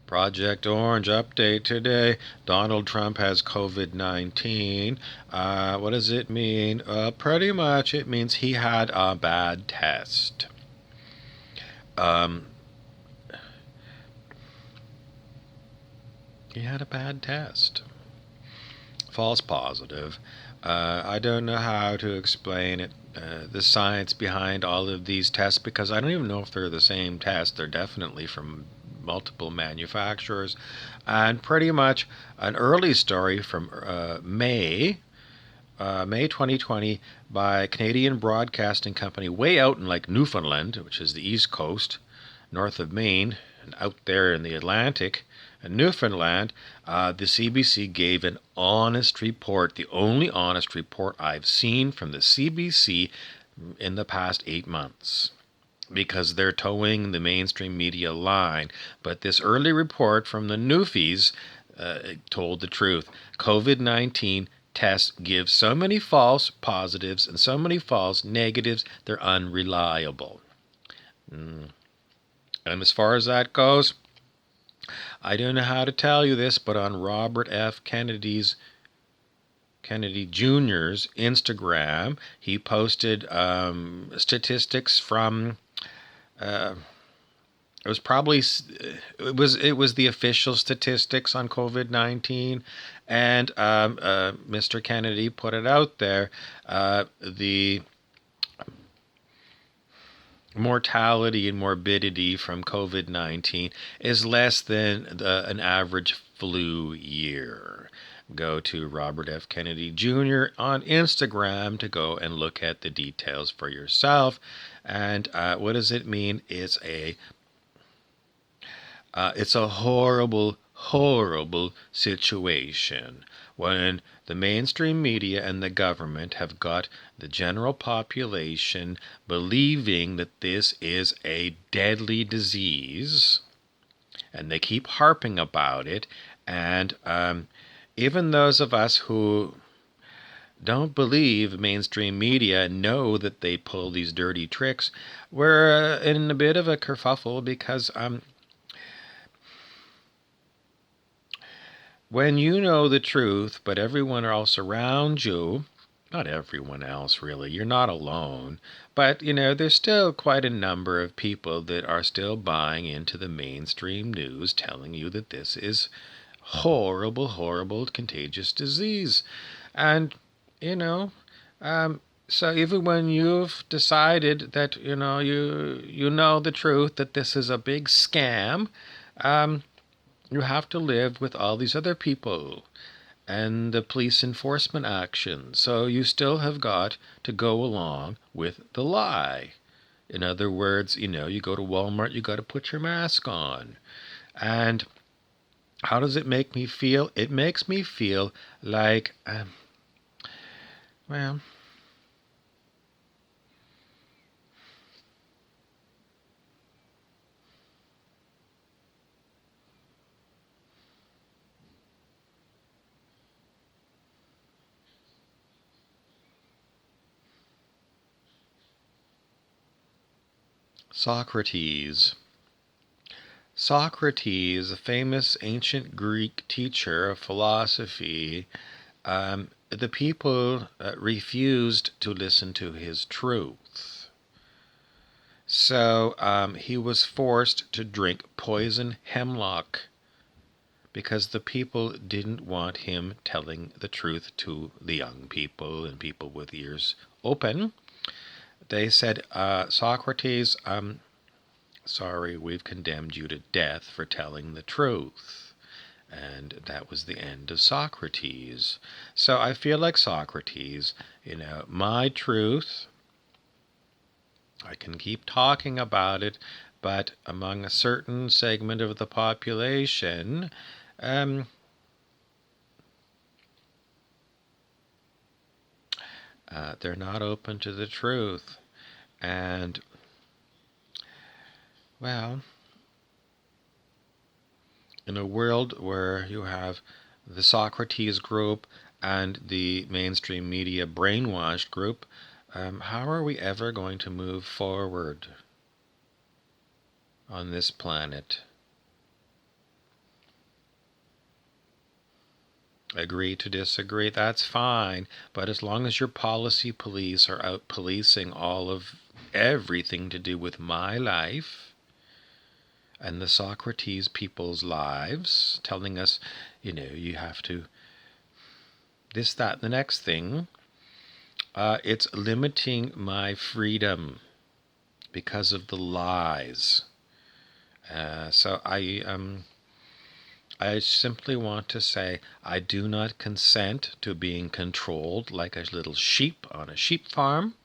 Project Orange update today. Donald Trump has COVID-19. What does it mean? Pretty much it means he had a bad test. Um, he had a bad test. False positive. I don't know how to explain it, the science behind all of these tests, because I don't even know if they're the same test. They're definitely from multiple manufacturers. And pretty much an early story from May 2020 by Canadian Broadcasting Company, way out in like Newfoundland, which is the East Coast, north of Maine, and out there in the Atlantic. In Newfoundland, the CBC gave an honest report, the only honest report I've seen from the CBC in the past 8 months, because they're towing the mainstream media line. But this early report from the Newfies told the truth. COVID-19 tests give so many false positives and so many false negatives, they're unreliable. And as far as that goes, I don't know how to tell you this, but on Robert F. Kennedy Jr.'s Instagram, he posted statistics from it was the official statistics on COVID-19, and Mr. Kennedy put it out there. The mortality and morbidity from COVID-19 is less than an average flu year. Go to Robert F. Kennedy Jr. on Instagram to go and look at the details for yourself. And what does it mean? It's a horrible, horrible situation when the mainstream media and the government have got the general population believing that this is a deadly disease, and they keep harping about it. And even those of us who don't believe mainstream media know that they pull these dirty tricks, we're in a bit of a kerfuffle, because when you know the truth, but everyone else around you, not everyone else really, you're not alone, but there's still quite a number of people that are still buying into the mainstream news telling you that this is horrible, horrible, contagious disease. And, so even when you've decided that, you know the truth, that this is a big scam, you have to live with all these other people and the police enforcement action. So you still have got to go along with the lie. In other words, you go to Walmart, you got to put your mask on. And how does it make me feel? It makes me feel like, well, Socrates. Socrates, a famous ancient Greek teacher of philosophy, the people refused to listen to his truth. So he was forced to drink poison hemlock, because the people didn't want him telling the truth to the young people and people with ears open. They said, Socrates, sorry, we've condemned you to death for telling the truth. And that was the end of Socrates. So I feel like Socrates, my truth, I can keep talking about it, but among a certain segment of the population, they're not open to the truth. And, well, in a world where you have the Socrates group and the mainstream media brainwashed group, how are we ever going to move forward on this planet? Agree to disagree, that's fine. But as long as your policy police are out policing all of everything to do with my life and the Socrates people's lives, telling us, you have to this, that, and the next thing, it's limiting my freedom because of the lies. So I simply want to say I do not consent to being controlled like a little sheep on a sheep farm.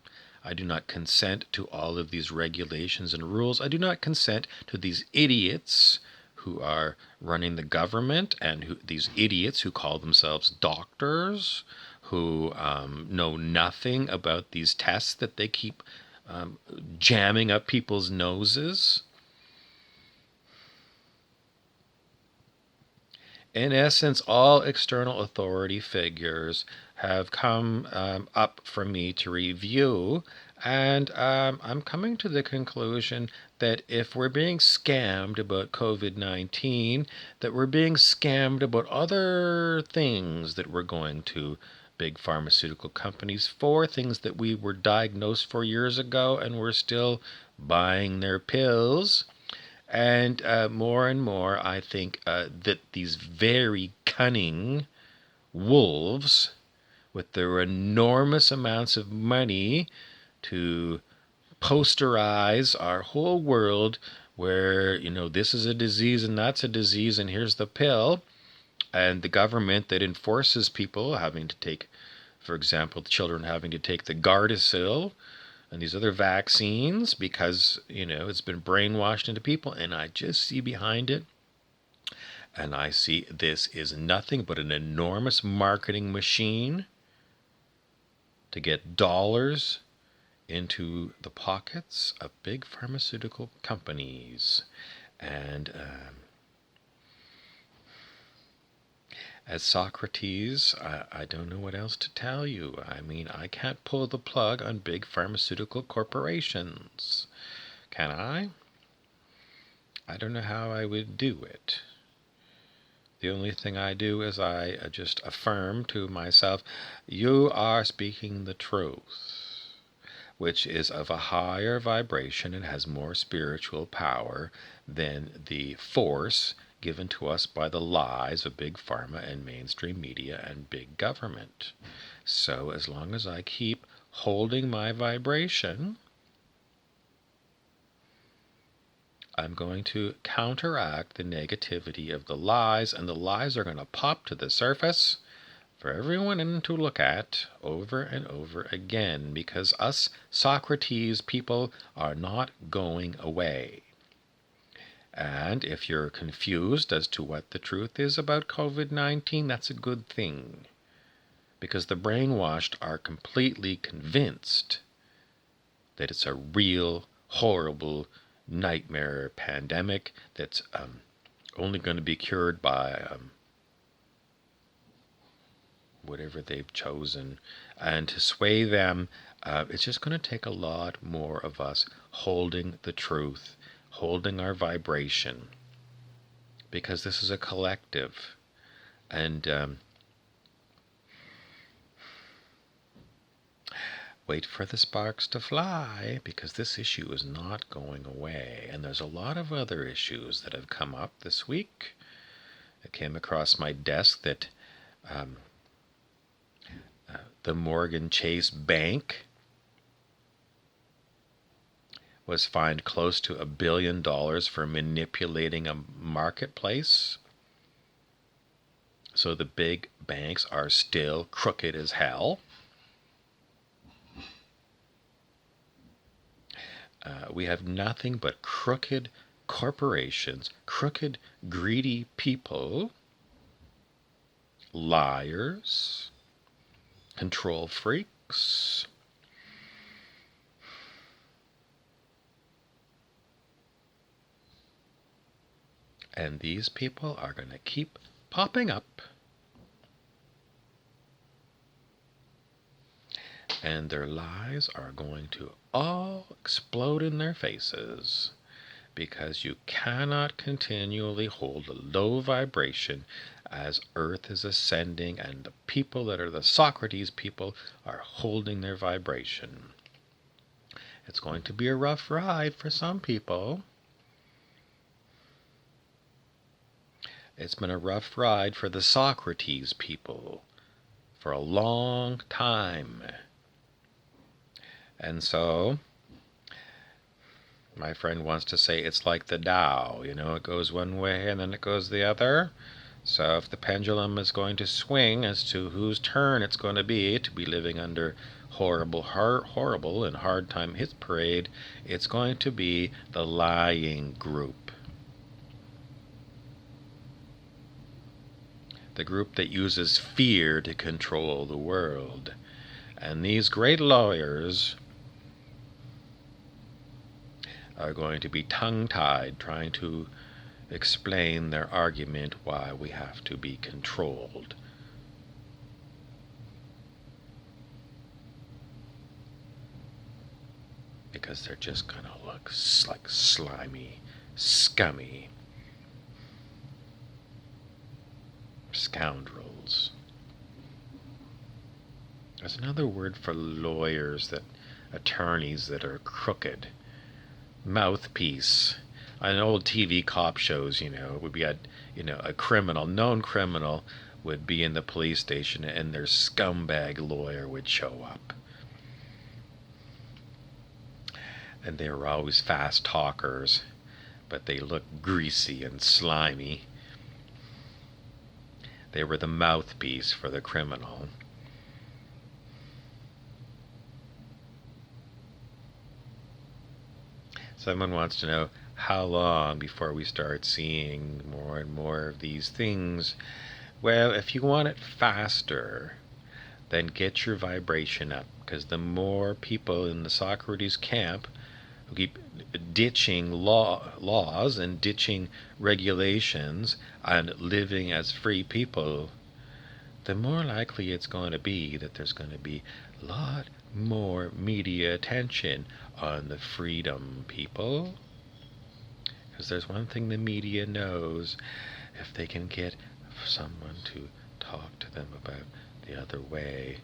I do not consent to all of these regulations and rules. I do not consent to these idiots who are running the government and these idiots who call themselves doctors, who know nothing about these tests that they keep jamming up people's noses. In essence, all external authority figures have come up for me to review, and I'm coming to the conclusion that if we're being scammed about COVID-19, that we're being scammed about other things that we're going to big pharmaceutical companies for, things that we were diagnosed for years ago, and we're still buying their pills. And more and more, I think that these very cunning wolves, with their enormous amounts of money to posterize our whole world, where, this is a disease and that's a disease and here's the pill, and the government that enforces people having to take, for example, the children having to take the Gardasil and these other vaccines because, it's been brainwashed into people. And I just see behind it, and I see this is nothing but an enormous marketing machine to get dollars into the pockets of big pharmaceutical companies. And as Socrates, I don't know what else to tell you. I mean, I can't pull the plug on big pharmaceutical corporations. Can I? I don't know how I would do it. The only thing I do is I just affirm to myself, you are speaking the truth, which is of a higher vibration and has more spiritual power than the force given to us by the lies of big pharma and mainstream media and big government. So as long as I keep holding my vibration, I'm going to counteract the negativity of the lies, and the lies are going to pop to the surface for everyone to look at over and over again, because us Socrates people are not going away. And if you're confused as to what the truth is about COVID-19, that's a good thing, because the brainwashed are completely convinced that it's a real, horrible nightmare pandemic that's only going to be cured by whatever they've chosen. And to sway them, it's just going to take a lot more of us holding the truth, holding our vibration, because this is a collective. And wait for the sparks to fly, because this issue is not going away. And there's a lot of other issues that have come up this week. It came across my desk that the Morgan Chase Bank was fined close to $1 billion for manipulating a marketplace. So the big banks are still crooked as hell. We have nothing but crooked corporations, crooked, greedy people, liars, control freaks. And these people are going to keep popping up. And their lies are going to all explode in their faces, because you cannot continually hold a low vibration as Earth is ascending and the people that are the Socrates people are holding their vibration. It's going to be a rough ride for some people. It's been a rough ride for the Socrates people for a long time. And so, my friend wants to say it's like the Tao, it goes one way and then it goes the other. So if the pendulum is going to swing as to whose turn it's going to be living under horrible and hard time hit parade, it's going to be the lying group. The group that uses fear to control the world. And these great lawyers are going to be tongue-tied trying to explain their argument why we have to be controlled. Because they're just going to look like slimy, scummy scoundrels. There's another word for lawyers, attorneys that are crooked. Mouthpiece. On old TV cop shows, it would be a known criminal would be in the police station and their scumbag lawyer would show up. And they were always fast talkers, but they looked greasy and slimy. They were the mouthpiece for the criminal. Someone wants to know how long before we start seeing more and more of these things. Well, if you want it faster, then get your vibration up, because the more people in the Socrates camp who keep ditching laws and ditching regulations and living as free people, the more likely it's going to be that there's going to be a lot more media attention on the freedom people. Because there's one thing the media knows: if they can get someone to talk to them about the other way,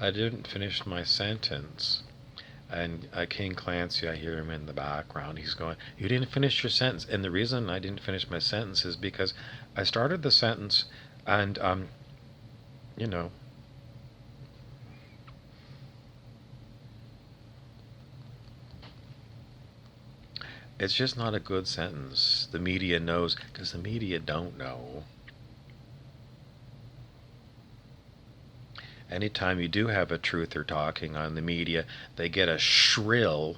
I didn't finish my sentence. And King Clancy, I hear him in the background. He's going, "You didn't finish your sentence." And the reason I didn't finish my sentence is because I started the sentence and, it's just not a good sentence. The media knows, because the media don't know. Anytime you do have a truther talking on the media, they get a shrill,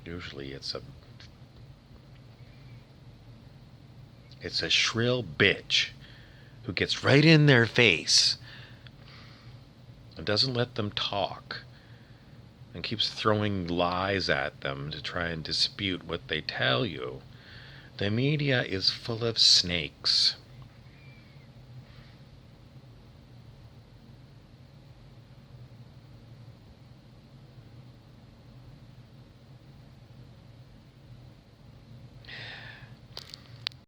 usually it's a shrill bitch who gets right in their face and doesn't let them talk and keeps throwing lies at them to try and dispute what they tell you. The media is full of snakes.